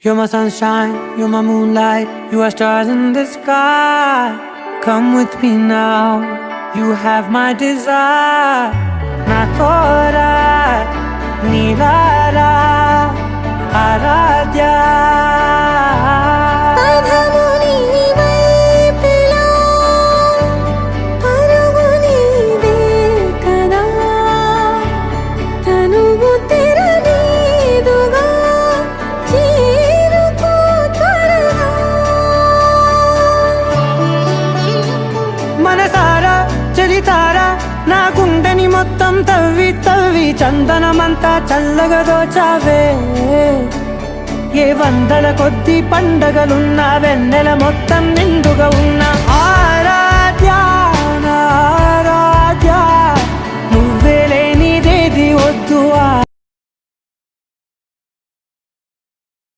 You're my sunshine, you're my moonlight, you are stars in the sky. Come with me now, you have my desire. Na tora, nilara, aradhya. మనసారా చలితారా నా గుండెని మొత్తం తవ్వి తవ్వి చందనమంతా చల్లగా దోచావే. ఏ వందల కొద్ది పండగలున్నా వెన్నెల మొత్తం నిండుగా ఉన్నా